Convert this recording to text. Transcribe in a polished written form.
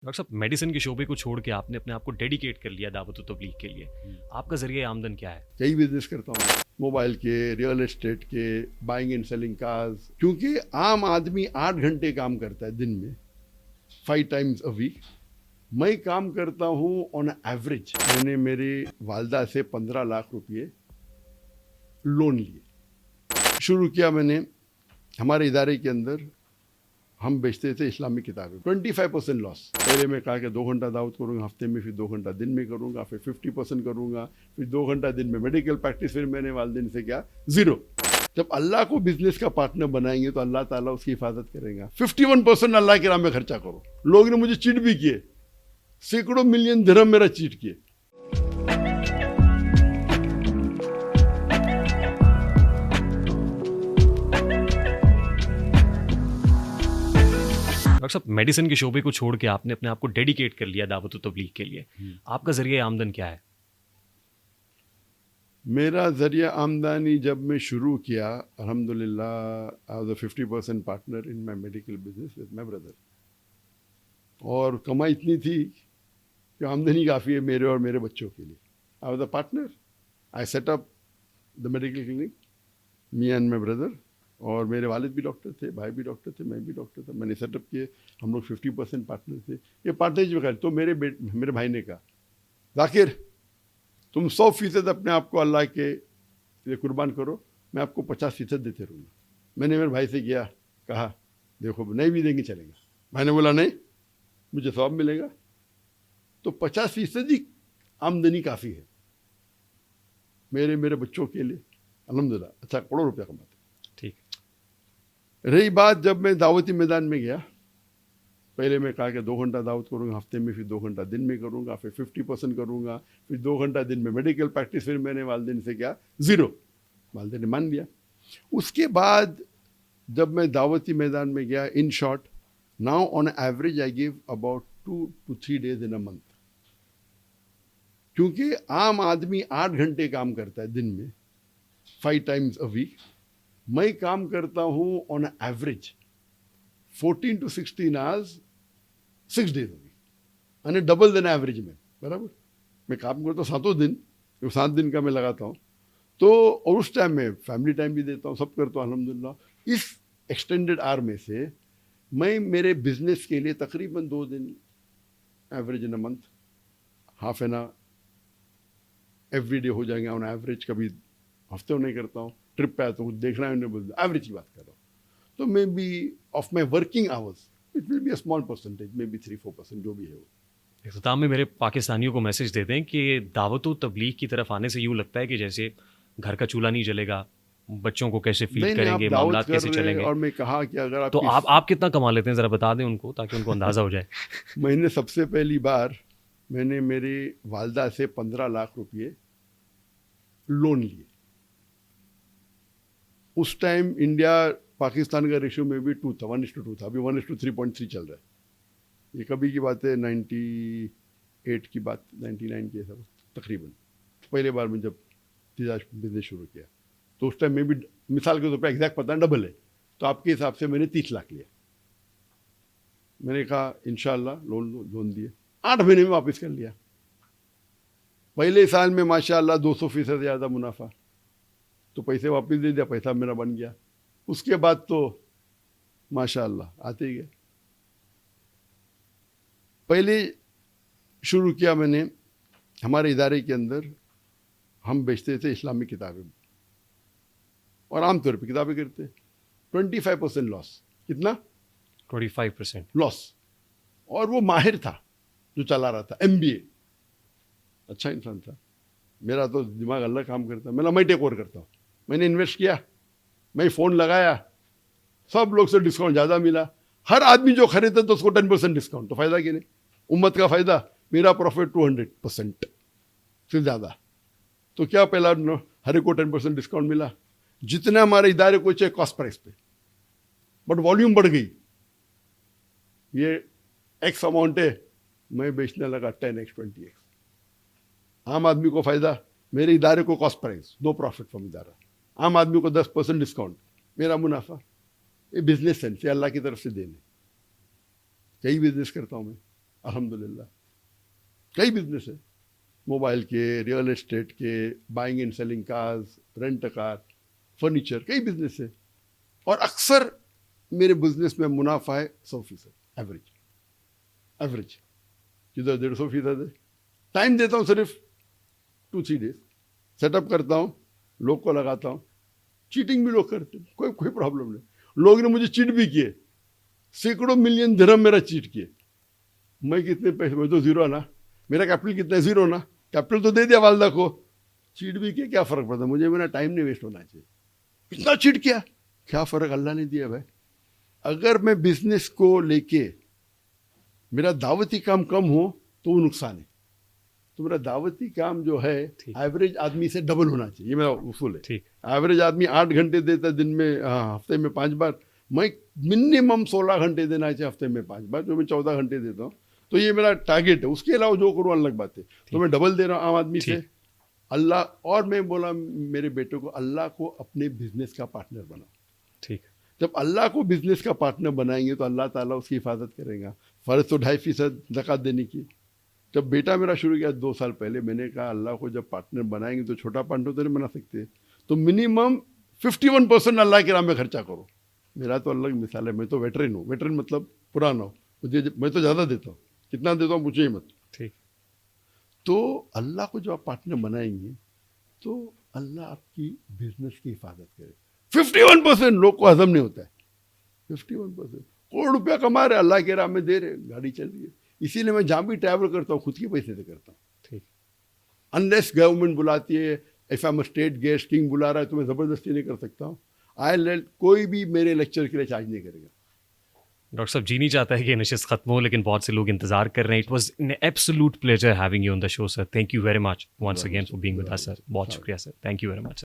Doctor साहब, medicine के शोबे को छोड़ के आपने अपने आप को डेडिकेट कर लिया दावत तबलीग के लिए। आपका ज़रिए आमदन क्या है? कई बिजनेस करता हूँ, मोबाइल के, रियल एस्टेट के, बाइंग एंड सेलिंग कार्स। क्योंकि आम आदमी 8 घंटे काम करता है दिन में, 5 टाइम्स अ वीक। मैं काम करता हूँ ऑन एवरेज। मैंने मेरी वालदा से 15 लाख रुपये लोन लिए। शुरू किया मैंने हमारे इदारे के अंदर, हम बेचते थे इस्लामिक किताबें। 25% लॉस। पहले मैं कहा कि 2 घंटा दावत करूँगा हफ्ते में, फिर 2 घंटा दिन में करूँगा, फिर 50% करूँगा, फिर 2 घंटा दिन में मेडिकल प्रैक्टिस। फिर मैंने वालदेन से क्या, ज़ीरो। जब अल्लाह को बिजनेस का पार्टनर बनाएंगे तो अल्लाह ताला उसकी हिफाजत करेगा। 51% अल्लाह के राह में खर्चा करो। लोग ने मुझे चीट भी किए, सैकड़ों मिलियन दिरहम मेरा चीट किए। डॉक्टर साहब, मेडिसिन के शोबे को छोड़ के आपने अपने आप को डेडिकेट कर लिया दावत तबलीग के लिए। आपका ज़रिए आमदन क्या है? मेरा ज़रिया आमदनी जब मैं शुरू किया, अल्हम्दुलिल्लाह, I was a 50% partner in my medical business with my brother. और कमाई इतनी थी कि आमदनी काफ़ी है मेरे और मेरे बच्चों के लिए। I was a partner. I set up the medical clinic, me and my brother. और मेरे वालिद भी डॉक्टर थे, भाई भी डॉक्टर थे, मैं भी डॉक्टर था। मैंने सेटअप किए, हम लोग 50% पार्टनर थे। ये पार्टनरशिप बगैर तो मेरे भाई ने कहा, जाकिर तुम 100% अपने आप को अल्लाह के लिए कुर्बान करो, मैं आपको 50% देते रहूँगा। मैंने मेरे भाई से किया, कहा देखो नहीं भी देंगे चलेगा। भाई ने बोला नहीं, मुझे सवाब मिलेगा। तो 50% ही आमदनी काफ़ी है मेरे बच्चों के लिए। अल्हम्दुलिल्लाह अच्छा करोड़ों रुपया कमाते। ठीक। रही बात, जब मैं दावती मैदान में गया, पहले मैं कहा कि 2 घंटा दावत करूँगा हफ्ते में, फिर 2 घंटा दिन में करूँगा, फिर 50% करूँगा, फिर 2 घंटा दिन में मेडिकल प्रैक्टिस। फिर मैंने वालदेन से क्या, ज़ीरो। वालदेन ने मान लिया। उसके बाद जब मैं दावती मैदान में गया, in short, now on average I give about 2 to 3 days in a month. क्योंकि आम आदमी 8 घंटे काम करता है दिन में, 5 times अ वीक। मैं काम करता हूँ on average 14 to 16 hours 6 days a week, यानी डबल देन एवरेज में। बराबर मैं काम करता हूँ 7 दिन, 7 दिन का मैं लगाता हूँ। तो और उस टाइम में फैमिली टाइम भी देता हूँ, सब करता हूँ अल्हम्दुलिल्लाह। इस एक्सटेंडेड आवर में से मैं मेरे बिजनेस के लिए तकरीबन 2 दिन average in a month, half an hour every day हो जाएंगे ऑन एवरेज। कभी हफ्ते में नहीं करता हूँ, ट्रिप पे आता हूँ, देखना है एवरेज की बात कर रहा हूँ। तो may be of my working hours it will be a small percentage, may be 3-4% जो भी है वो। इख्तिताम में मेरे पाकिस्तानियों को मैसेज देते हैं कि दावत तबलीग की तरफ आने से यूँ लगता है कि जैसे घर का चूल्हा नहीं जलेगा, बच्चों को कैसे फीड नहीं नहीं, आप करेंगे, दावत मामलात कर कैसे रहे हैं चलेंगे। और मैं कहा कि अगर तो आपकी आप कितना कमा लेते हैं, ज़रा बता दें उनको ताकि उनको अंदाज़ा हो जाए। मैंने सबसे पहली बार मैंने मेरी वालदा से 15 लाख रुपये लोन लिए। उस टाइम इंडिया पाकिस्तान का रेशियो में भी 2 था, 1:2 था। अभी 1:3.3 चल रहा है। ये कभी की बात है, 98 की बात, 99 की ऐसा तकरीबन। पहले बार मैं जब बिजनेस शुरू किया तो उस टाइम में भी, मिसाल के तौर पर एग्जैक्ट पता है, डबल है। तो आपके हिसाब से मैंने 30 लाख लिया। मैंने कहा इंशाल्लाह लोन दिए, 8 महीने में वापस कर लिया। पहले साल में माशाल्लाह 200% ज़्यादा मुनाफा, तो पैसे वापस दे दिया, पैसा मेरा बन गया। उसके बाद तो माशाल्लाह आते ही गए। पहले शुरू किया मैंने हमारे इदारे के अंदर, हम बेचते थे इस्लामिक किताबें और आमतौर पे किताबें करते। 25% लॉस। कितना? 25%। लॉस। और वो माहिर था जो चला रहा था, MBA, अच्छा इंसान था। मेरा तो दिमाग अलग काम करता, मैं टेक ओवर करता हूँ। मैंने इन्वेस्ट किया, मैं फ़ोन लगाया, सब लोग से डिस्काउंट ज़्यादा मिला। हर आदमी जो खरीदता तो उसको 10% डिस्काउंट। तो फ़ायदा कि नहीं, उम्मत का फ़ायदा, मेरा प्रॉफिट 200% से ज़्यादा। तो क्या पहला हर एक को 10% डिस्काउंट मिला। जितना हमारे इदारे को चाहिए कॉस्ट प्राइस पे, बट वॉल्यूम बढ़ गई। ये एक्स अमाउंट है, मैं बेचने लगा 10x 20x। आम आदमी को फ़ायदा, मेरे इदारे को cost price, no profit from इदारा। आम आदमी को 10% डिस्काउंट, मेरा मुनाफा। ये बिजनेस सेंस, ये अल्लाह की तरफ से देने। कई बिजनेस करता हूँ मैं। अल्हम्दुलिल्लाह। कई बिजनेस है, मोबाइल के, रियल एस्टेट के, buying and selling cars, rent a car, furniture, कई बिजनेस है। और अक्सर मेरे बिजनेस में मुनाफा है 100%, एवरेज किधर 150% है। टाइम देता हूँ सिर्फ 2-3 डेज, सेटअप करता हूँ, लोग को लगाता हूँ। चीटिंग भी लोग करते हैं, कोई प्रॉब्लम नहीं। लोग ने मुझे चीट भी किए, सैकड़ों मिलियन दिरहम मेरा चीट किए। मैं कितने पैसे, मैं तो जीरो ना, मेरा कैपिटल कितना है, जीरो ना। कैपिटल तो दे दिया वालदा को, चीट भी किया, क्या फ़र्क पड़ता, मुझे मेरा टाइम नहीं वेस्ट होना चाहिए। इतना चीट किया, क्या फ़र्क, अल्लाह ने दिया भाई। अगर मैं बिजनेस को लेके मेरा दावती काम कम हो तो वो नुकसान है। तो मेरा दावती काम जो है एवरेज आदमी से डबल होना चाहिए, ये मेरा उसूल है। ठीक। एवरेज आदमी 8 घंटे देता है दिन में, हफ्ते में 5 बार, मैं मिनिमम 16 घंटे देना चाहिए हफ्ते में 5 बार, जो मैं 14 घंटे देता हूँ। तो ये मेरा टारगेट है, उसके अलावा जो करूँ अलग बात है। तो मैं डबल दे रहा हूँ आम आदमी से। अल्लाह, और मैं बोला मेरे बेटे को, अल्लाह को अपने बिजनेस का पार्टनर बनाओ। ठीक। जब अल्लाह को बिजनेस का पार्टनर बनाएंगे तो अल्लाह ताला उसकी हिफाजत करेगा। फ़र्ज तो 2.5% ज़कात देने की। जब बेटा मेरा शुरू किया 2 साल पहले, मैंने कहा अल्लाह को जब पार्टनर बनाएंगे तो छोटा पार्टनर तो नहीं बना सकते, तो मिनिमम 51% अल्लाह के राह में खर्चा करो। मेरा तो अलग मिसाल है, मैं तो वेटरन हूँ। वेटरन मतलब पुराना हो, मुझे, मैं तो ज़्यादा देता हूँ, कितना देता हूँ पूछिए मत। ठीक। तो अल्लाह को जब आप पार्टनर बनाएंगे तो अल्लाह आपकी बिजनेस की हिफाजत करे। 51% लोग को हजम नहीं होता है। 51% करोड़ रुपया कमा रहे, अल्लाह के राह में दे रहे, गाड़ी चल रही है। इसीलिए मैं जहाँ भी ट्रैवल करता हूँ खुद के पैसे से करता हूँ। ठीक। अनलेस गवर्नमेंट बुलाती है, if I am state guest, king बुला रहा है, तो मैं ज़बरदस्ती नहीं कर सकता हूँ। कोई भी मेरे लेक्चर के लिए चार्ज नहीं करेगा। डॉक्टर साहब, जी नहीं चाहता है कि नशिस्त खत्म हो, लेकिन बहुत से लोग इंतजार कर रहे हैं। It was an absolute pleasure having you on the show sir. Thank you very much once again for being with us sir. बहुत शुक्रिया sir, thank you very much.